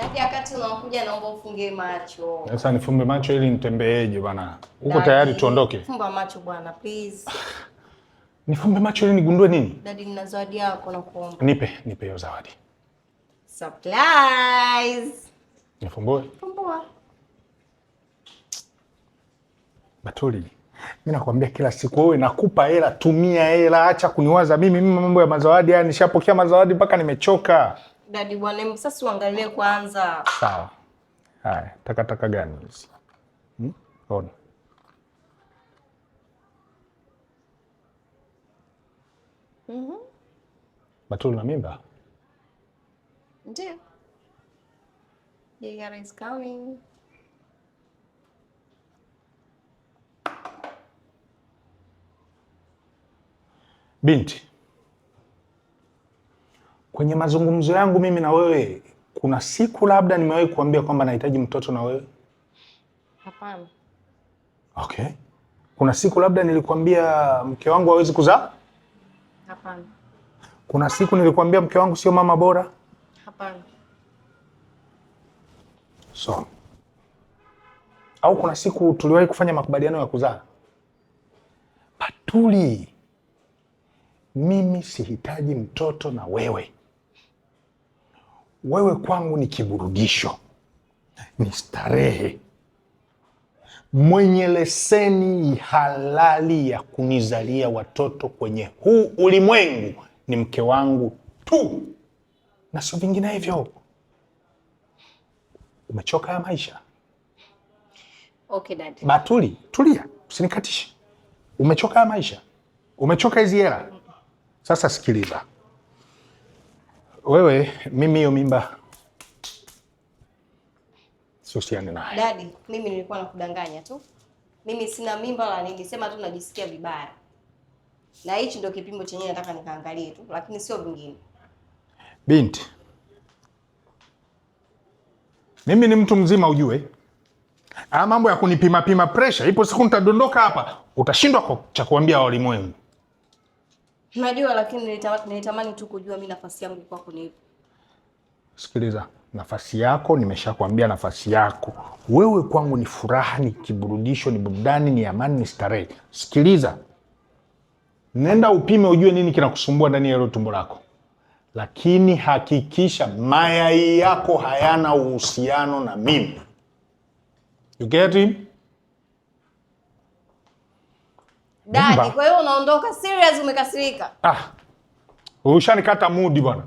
Dadi, wakati unakuja naomba ufunge macho. Sasa nifumbe macho ili nitembeeje bwana? Uko tayari tuondoke? Fumba macho bwana, please. Nifumbe macho ili nigundue nini? Dadi, nina zawadi yako na kuomba. Nipe hiyo zawadi. Surprise. Nifumbue? Fumbua. Batuli, mimi nakwambia kila siku wewe nakupa hela, tumia hela, acha kuniwaza mimi mambo ya mazawadi. Yani nishapokea mazawadi mpaka nimechoka. Dadi bwana, sasa uangalie kwanza. Sawa. Haya, takataka gani hizi? Ona. Batuli na mimba? Ndio. Jigara is coming. Binti, kwenye mazungumzo yangu mimi na wewe, kuna siku labda nimewahi kuambia kwamba nahitaji mtoto na wewe? Hapana. Okay. Kuna siku labda nilikwambia mke wangu hawezi kuzaa? Hapana. Kuna siku nilikwambia mke wangu sio mama bora? Hapana. So, au kuna siku tuliwahi kufanya makubaliano ya kuzaa? Batuli, mimi sihitaji mtoto na wewe. Wewe kwangu ni kiburudisho, ni starehe. Mwenye leseni halali ya kunizalia watoto kwenye huu ulimwengu ni mke wangu tu, na sio vinginevyo. Umechoka ya maisha? Okay, Dad. Batuli, tulia, usinikatishe. Umechoka ya maisha? Umechoka hizi hela? Sasa sikiliza. Wewe, mimi hiyo mimba siusiane naye. Daddy, mimi nilikuwa nakudanganya tu. Mimi sina mimba wala nini, sema tu najisikia vibaya. Na hichi ndio kipimo chenyewe nataka nikaangalie tu, lakini sio vingine. Binti, mimi ni mtu mzima ujue. Mambo ya kunipima pima pressure, ipo siku nitadondoka hapa, utashindwa cha kuambia walimwengu. Najua, lakini nilitamani tu kujua mimi nafasi yangu kwako ni ipi. Sikiliza, nafasi yako nimeshakwambia nafasi yako. Wewe kwangu ni furaha, ni kiburudisho, ni burudani, ni amani, ni starehe. Sikiliza, nenda upime ujue nini kinakusumbua ndani ya hilo tumbo lako. Lakini hakikisha mayai yako hayana uhusiano na mimi. You get him? Daddy, kwa hiyo unaondoka serious, umekasirika? Ushanikata mood bwana.